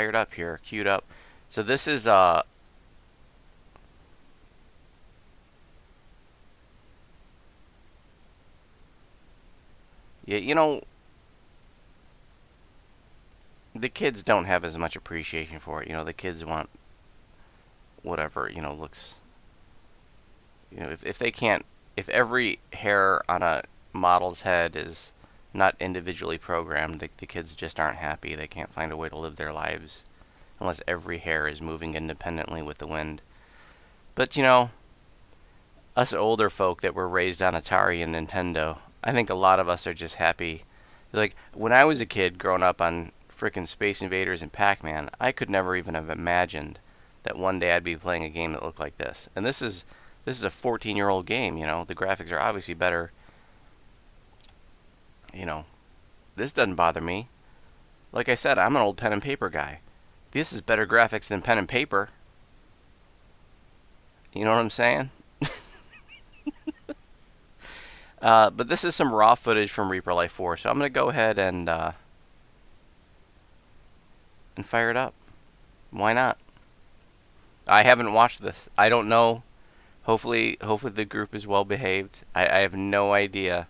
fired up here, queued up. So this is yeah, the kids don't have as much appreciation for it. The kids want whatever, looks, if they can't, if every hair on a model's head is not individually programmed, the kids just aren't happy. They can't find a way to live their lives unless every hair is moving independently with the wind. But, us older folk that were raised on Atari and Nintendo, I think a lot of us are just happy. Like, when I was a kid growing up on frickin' Space Invaders and Pac-Man, I could never even have imagined that one day I'd be playing a game that looked like this. And this is a 14-year-old game, The graphics are obviously better. You know, this doesn't bother me. Like I said, I'm an old pen and paper guy. This is better graphics than pen and paper. You know what I'm saying? But this is some raw footage from Reaper Life 4, so I'm going to go ahead and fire it up. Why not? I haven't watched this. I don't know. Hopefully the group is well behaved. I have no idea,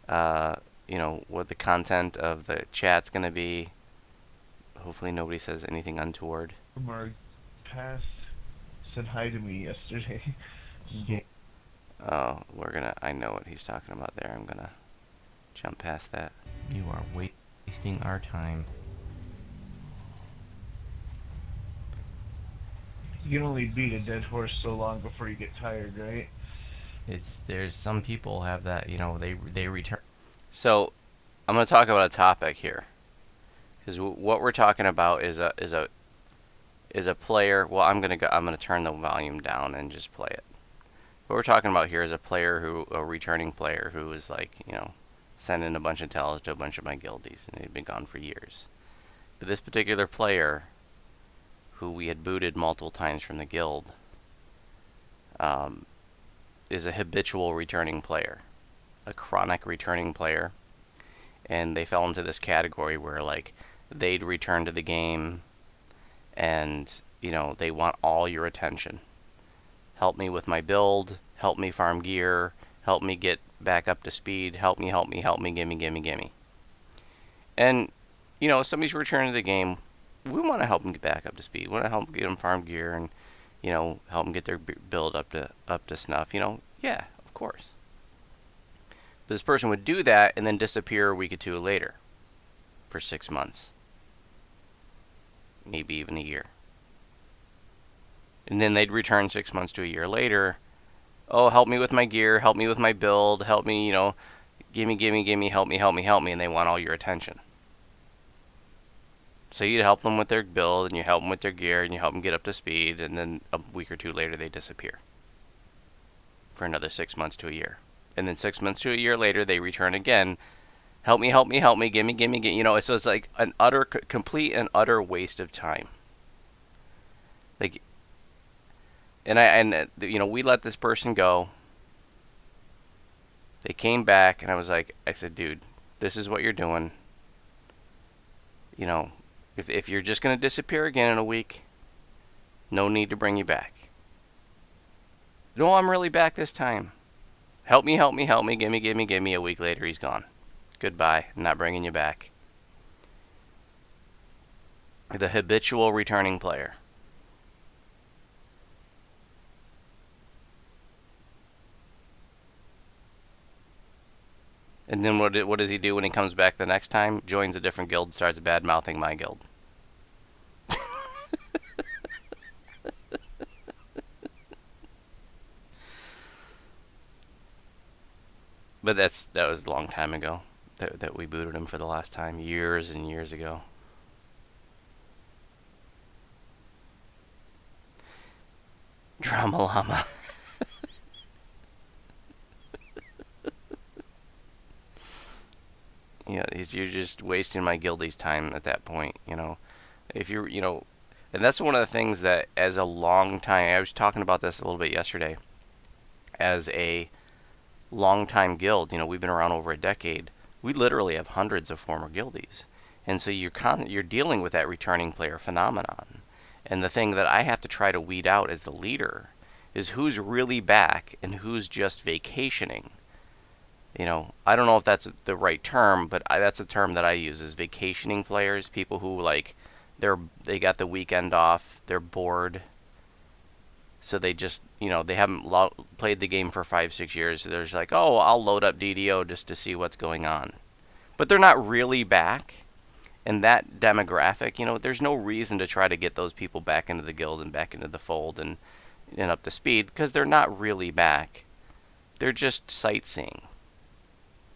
what the content of the chat's going to be. Hopefully nobody says anything untoward. Our past said hi to me yesterday. Oh, I know what he's talking about there. I'm gonna jump past that. You are wasting our time. You can only beat a dead horse so long before you get tired, right? There's some people have that, they return. So, I'm gonna talk about a topic here, because what we're talking about is a player. Well, I'm gonna turn the volume down and just play it. What we're talking about here is a returning player who was like, sending a bunch of tells to a bunch of my guildies, and they'd been gone for years. But this particular player, who we had booted multiple times from the guild, is a habitual returning player, a chronic returning player, and they fell into this category where like they'd return to the game, and they want all your attention. Help me with my build, help me farm gear, help me get back up to speed, help me, gimme. And, somebody's returning to the game, we want to help them get back up to speed. We want to help them get them farm gear and, help them get their build up to snuff. Yeah, of course. But this person would do that and then disappear a week or two later for 6 months. Maybe even a year. And then they'd return 6 months to a year later. Oh, help me with my gear, help me with my build, help me, gimme, help me, and they want all your attention. So you'd help them with their build, and you help them with their gear, and you help them get up to speed, and then a week or two later they disappear for another 6 months to a year. And then 6 months to a year later they return again. Help me, gimme. So it's like an complete and utter waste of time. Like, and we let this person go. They came back, and I said, dude, this is what you're doing. If you're just going to disappear again in a week, no need to bring you back. No, I'm really back this time. Help me, gimme. A week later, he's gone. Goodbye, not bringing you back. The habitual returning player. And then what does he do when he comes back the next time? Joins a different guild, starts bad-mouthing my guild. But that was a long time ago that we booted him for the last time, years and years ago. Drama llama. You're just wasting my guildie's time at that point, If you're, and that's one of the things that as a long time, I was talking about this a little bit yesterday, as a long time guild, we've been around over a decade. We literally have hundreds of former guildies. And so you're dealing with that returning player phenomenon. And the thing that I have to try to weed out as the leader is who's really back and who's just vacationing. I don't know if that's the right term, but that's a term that I use, is vacationing players, people who like they got the weekend off, they're bored, so they just they haven't played the game for 5-6 years. So they're just like, oh, I'll load up DDO just to see what's going on, but they're not really back. And that demographic, there's no reason to try to get those people back into the guild and back into the fold and up to speed, because they're not really back. They're just sightseeing,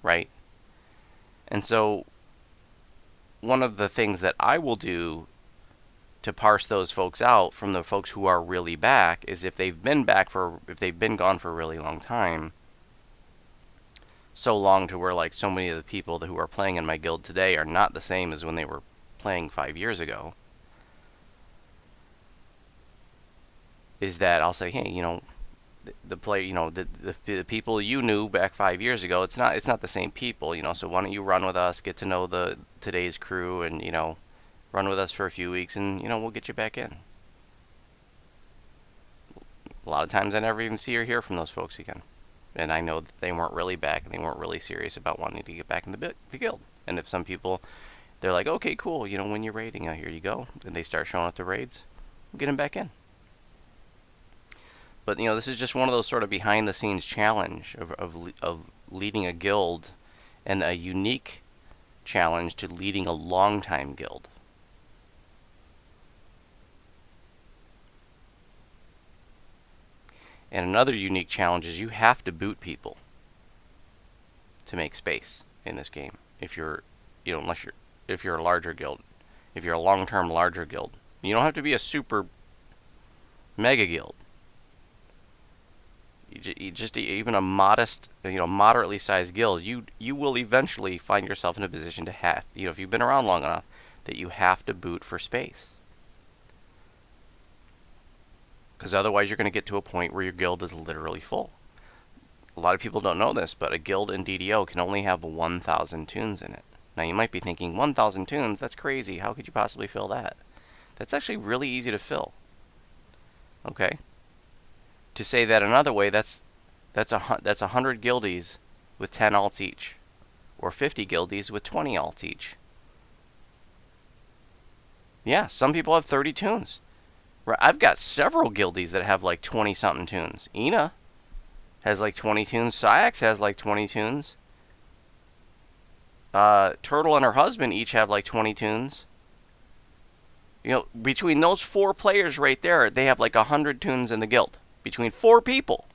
right? And so one of the things that I will do to parse those folks out from the folks who are really back is if they've been gone for a really long time, so long to where like so many of the people who are playing in my guild today are not the same as when they were playing 5 years ago, is that I'll say, hey, the play, the people you knew back 5 years ago, it's not the same people, so why don't you run with us, get to know today's crew, and run with us for a few weeks, and we'll get you back in. A lot of times I never even see or hear from those folks again, and I know that they weren't really back, and they weren't really serious about wanting to get back in the guild. And if some people, they're like, okay, cool, when you're raiding, here you go, and they start showing up to raids, we'll get them back in. But this is just one of those sort of behind the scenes challenge of leading a guild, and a unique challenge to leading a long time guild. And another unique challenge is you have to boot people to make space in this game. If you're, if you're a larger guild, if you're a long-term larger guild, you don't have to be a super mega guild. You just even a modest, moderately sized guild, you will eventually find yourself in a position to have, if you've been around long enough, that you have to boot for space. Because otherwise you're going to get to a point where your guild is literally full. A lot of people don't know this, but a guild in DDO can only have 1,000 tunes in it. Now you might be thinking, 1,000 tunes? That's crazy. How could you possibly fill that? That's actually really easy to fill. Okay? To say that another way, that's 100 guildies with 10 alts each, or 50 guildies with 20 alts each. Yeah, some people have 30 tunes. I've got several guildies that have like 20-something tunes. Ina has like 20 tunes. Syax has like 20 tunes. Turtle and her husband each have like 20 tunes. Between those 4 players right there, they have like 100 tunes in the guild. Between 4 people.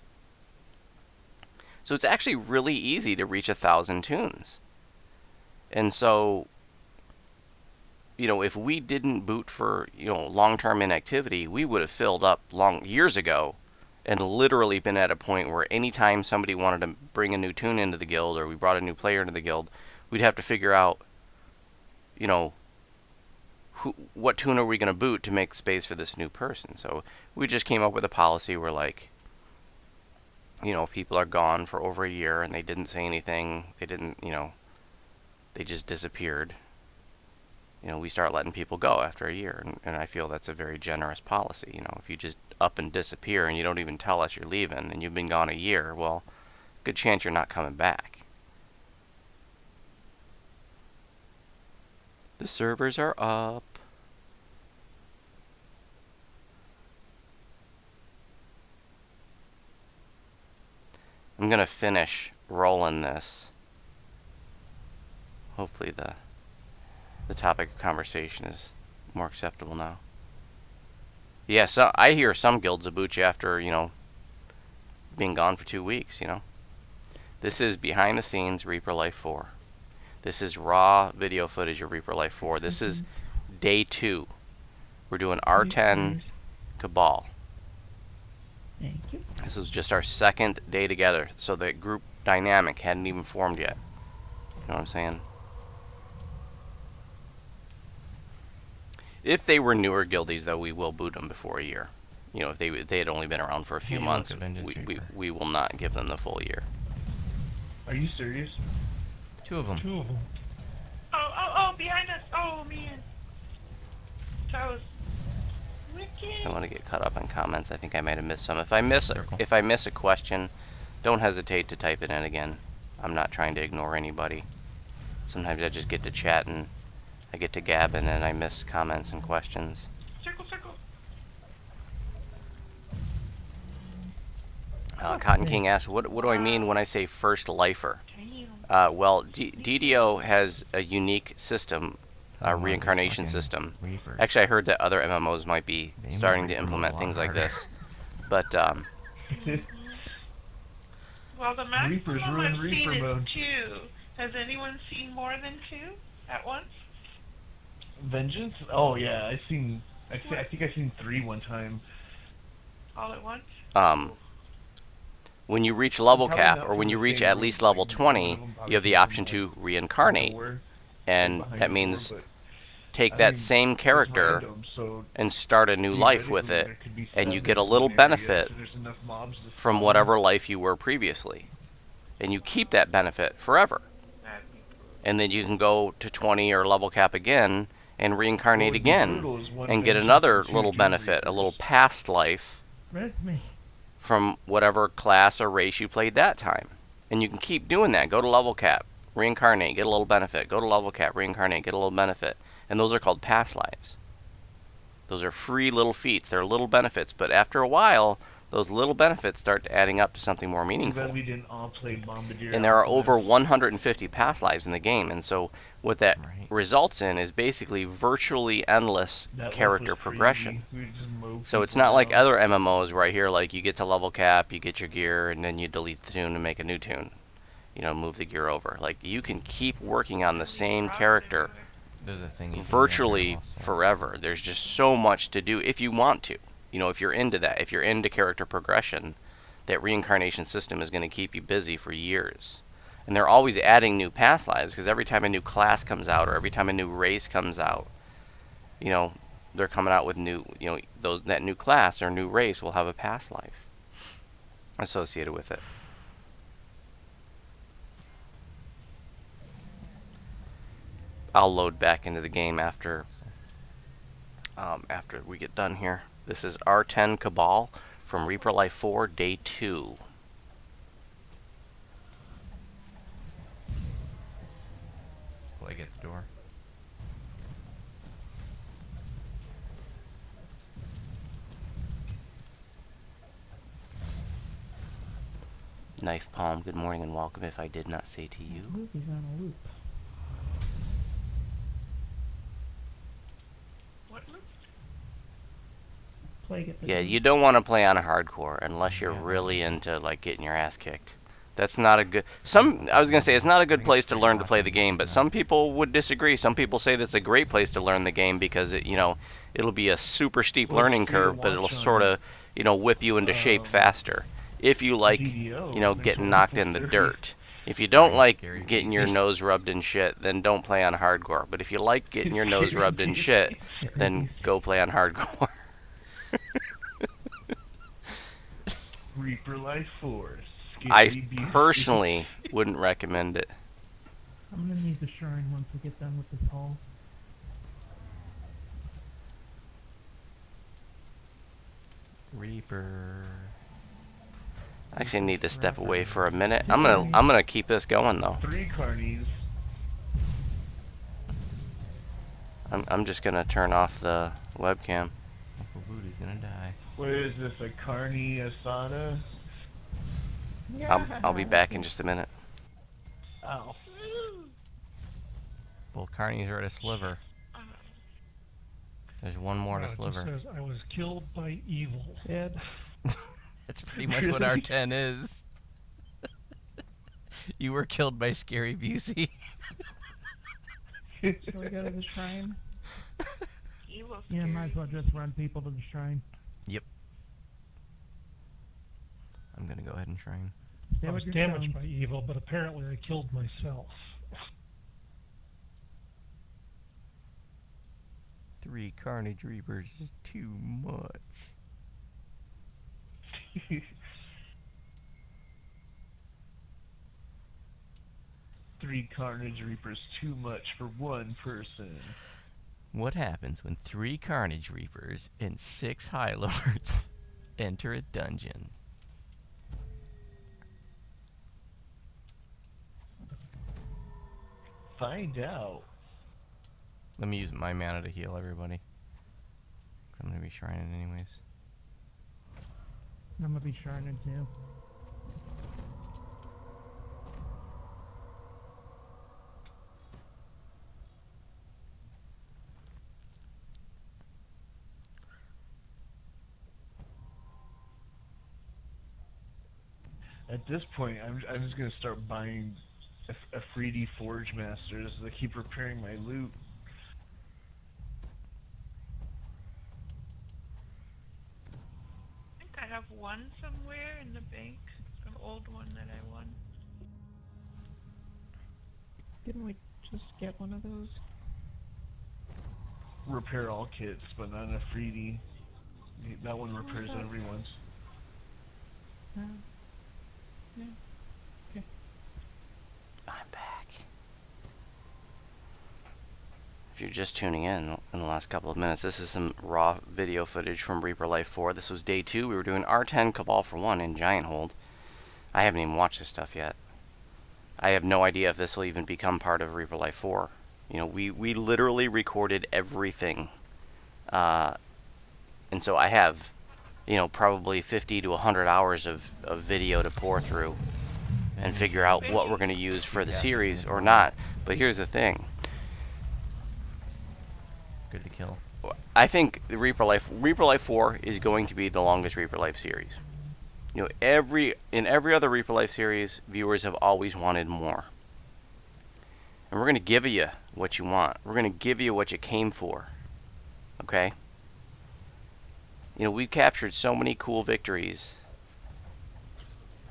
So it's actually really easy to reach 1,000 tunes. And so, if we didn't boot for, long-term inactivity, we would have filled up years ago and literally been at a point where anytime somebody wanted to bring a new tune into the guild, or we brought a new player into the guild, we'd have to figure out, what tune are we going to boot to make space for this new person. So we just came up with a policy where, like, if people are gone for over a year and they didn't say anything, they didn't, they just disappeared, we start letting people go after a year. And I feel that's a very generous policy. If you just up and disappear and you don't even tell us you're leaving and you've been gone a year, well, good chance you're not coming back. The servers are up. I'm going to finish rolling this. Hopefully the topic of conversation is more acceptable now. Yeah, so I hear some guilds will boot you after, being gone for 2 weeks, This is behind the scenes Reaper Life 4. This is raw video footage of Reaper Life 4. This is day 2. We're doing R10 Cabal. Thank you. This was just our second day together, so the group dynamic hadn't even formed yet. You know what I'm saying? If they were newer guildies, though, we will boot them before a year. If they had only been around for a few months, we will not give them the full year. Are you serious? 2 of them. 2 of them. Oh, behind us! Oh man. Toes. Wicked. I don't want to get caught up on comments. I think I might have missed some. If I Circle. miss a question, don't hesitate to type it in again. I'm not trying to ignore anybody. Sometimes I just get to chat and I get to gabbing and I miss comments and questions. Circle, circle. Cotton King asks, what do I mean when I say first lifer? Damn. Well, DDO has a unique system, Oh, these reincarnation fucking system. Reapers. Actually, I heard that other MMOs might be They starting to make Reaper implement a lot things like harder. this. But Well, the maximum Reapers I've ruin seen Reaper is mode. 2. Has anyone seen more than 2 at once? Vengeance? Oh yeah, I think I seen 3 one time. All at once? when you reach level Probably cap, not or from when the you reach same at group, least like, level one of 20, them you have the obviously option from, to like, reincarnate. door, And behind that the means door, but, take I that mean, same it's character random, so and start a new life with theoretically it, there could be and you 7 get a in little one area, benefit so there's enough mobs to from spawn. whatever life you were previously. And you keep that benefit forever. That'd be brutal. And then you can go to 20 or level cap again and What reincarnate would be again brutal is one and get Vengeance another and 2 little Doom benefit, a Reapers. little past life Res me. from whatever class or race you played that time. And you can keep doing that. Go to level cap, reincarnate, get a little benefit. Go to level cap, reincarnate, get a little benefit. And those are called past lives. Those are free little feats. They're little benefits. But after a while, those little benefits start adding up to something more Too meaningful. bad we didn't all play Bombardier. And there are Alchemist. over 150 past lives in the game. And so what that Right. results in is basically virtually endless That life character was crazy. progression. We would just mow So it's people not like down. other MMOs where I hear like you get to level cap, you get your gear, and then you delete the tune and make a new tune. You know, move the gear over. Like you can keep working on the same character There's a thing you can do virtually also. forever. There's just so much to do if you want to. You know, if you're into that, if you're into character progression, that reincarnation system is going to keep you busy for years. And they're always adding new past lives because every time a new class comes out or every time a new race comes out, you know, they're coming out with new, you know, that new class or new race will have a past life associated with it. I'll load back into the game after we get done here. This is R10 Cabal from Reaper Life 4, Day 2. Leg at the door. Knife Palm, good morning and welcome if I did not say to you. Movie's on a loop. What loop? Plague at the Yeah, door. you don't want to play on hardcore unless you're Yeah. really into like getting your ass kicked. That's not a good. I was gonna say it's not a good place to learn to play the game, but some people would disagree. Some people say that's a great place to learn the game because it'll be a super steep Well, learning it's free to curve, but it'll watch on, sort of whip you into shape faster. If you like DDO, getting there's knocked one in the for dirt. If you don't like Scary getting your faces. nose rubbed in shit, then don't play on hardcore. But if you like getting your nose rubbed in shit, then go play on hardcore. Reaper Life 4. I Scary Beast. personally wouldn't recommend it. I'm gonna need the shrine once we get done with this haul. Reaper. I actually need to step away for a minute. I'm gonna keep this going though. 3 carnies. I'm just gonna turn off the webcam. Uncle Voodoo's gonna die. What is this, a carny asada? I'll be back in just a minute. Ow. Both carnies are at a sliver. There's one more to It sliver. says, I was killed by evil. Ed, That's pretty much what R10 is. You were killed by Scary Busey. shall we go to the shrine? Evil Yeah, scary. might as well just run people to the shrine. Yep. I'm gonna go ahead and shrine. Stay I with was your damaged stones. by evil, but apparently I killed myself. 3 Carnage Reapers is too much. 3 Carnage Reapers too much for one person? What happens when 3 Carnage Reapers and 6 High Lords enter a dungeon? Find out. Let me use my mana to heal everybody. 'Cause I'm gonna be shrining anyways. I'm gonna be shining too. At this point, I'm just gonna start buying a 3D Forge Masters to keep repairing my loot. I think I have one somewhere in the bank, an old one that I won. Didn't we just get one of those? Repair all kits, but not a 3D. That one repairs Okay. everyone's. Yeah. Okay. I'm back. If you're just tuning in the last couple of minutes, this is some raw video footage from Reaper Life 4. This was day 2. We were doing R10 Cabal for 1 in Giant Hold. I haven't even watched this stuff yet. I have no idea if this will even become part of Reaper Life 4. You know, we literally recorded everything. And so I have, you know, probably 50 to 100 hours of video to pour through and figure out what we're going to use for the series or not. But here's the thing. Good to kill. I think the Reaper Life 4 is going to be the longest Reaper Life series. You know, in every other Reaper Life series, viewers have always wanted more. And we're going to give you what you want. We're going to give you what you came for. Okay? You know, we've captured so many cool victories.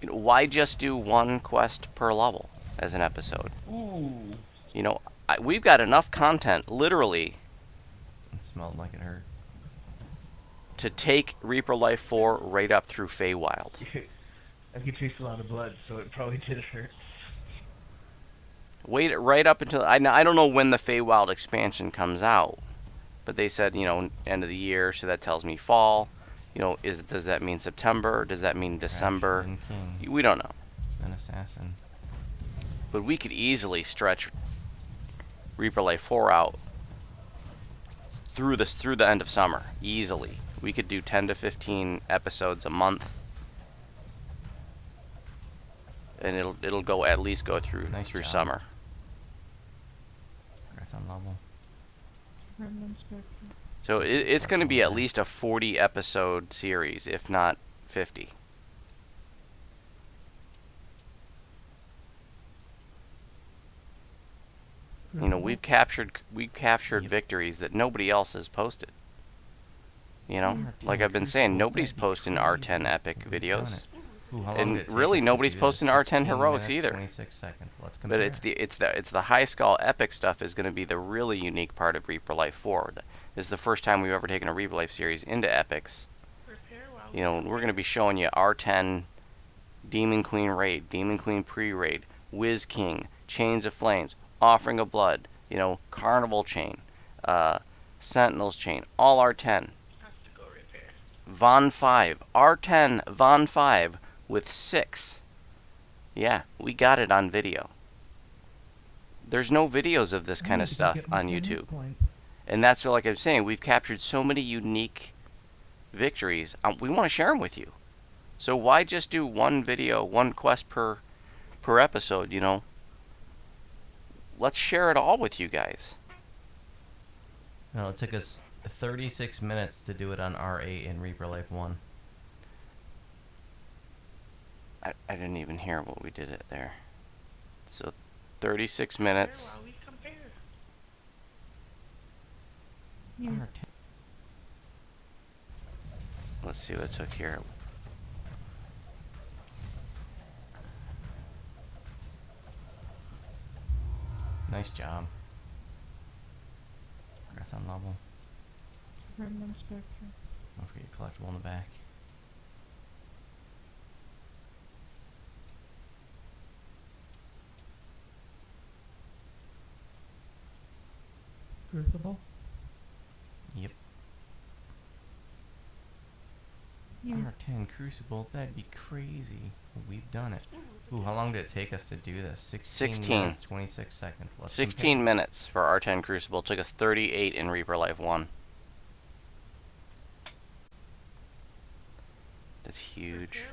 You know, why just do 1 quest per level as an episode? Ooh. You know, we've got enough content, literally, It smelled like it hurt. to take Reaper Life 4 right up through Feywild. I could taste a lot of blood, so it probably did hurt. Wait right up until... I don't know when the Feywild expansion comes out. But they said, you know, end of the year, so that tells me fall. You know, does that mean September? Or does that mean December? King, We don't know. an assassin. But we could easily stretch Reaper Life 4 out through the end of summer. Easily. We could do 10 to 15 episodes a month. And it'll go at least go through Nice through job. summer. Congrats on level. Remnant Spectre. So it's going to be at least a 40 episode series, if not 50. You know, we've captured victories that nobody else has posted. You know, like I've been saying, nobody's posting R10 epic videos. Ooh, how long And did it take really us to nobody's do posting this? R10 16 heroics minutes, either. 26 seconds. Let's compare. But it's the high skull epic stuff is going to be the really unique part of Reaper Life 4. This is the first time we've ever taken a Reaper Life series into epics. Repair while You know, we're going to be showing you R10 Demon Queen raid, Demon Queen pre-raid, Wiz King, Chains of Flames, Offering of Blood, you know, Carnival Chain, Sentinels Chain, all R10. has to go repair. Von 5, R10 Von 5 with 6. Yeah, we got it on video. There's no videos of this kind of stuff on YouTube. And that's like I'm saying, we've captured so many unique victories. We want to share them with you. So why just do 1 video, 1 quest per episode, you know? Let's share it all with you guys. No, it took us 36 minutes to do it on R8 in Reaper Life 1. I didn't even hear what we did it there. So 36 minutes. Repair while we compare. R10. Let's see what it took here. Nice job. Congrats on level. Remnant Spectre. Don't forget your collectible in the back. R10 Crucible, that'd be crazy. We've done it. Ooh, how long did it take us to do this? 16. minutes, 26 seconds. Let's 16 minutes for R10 Crucible. Took us 38 in Reaper Life 1. That's huge.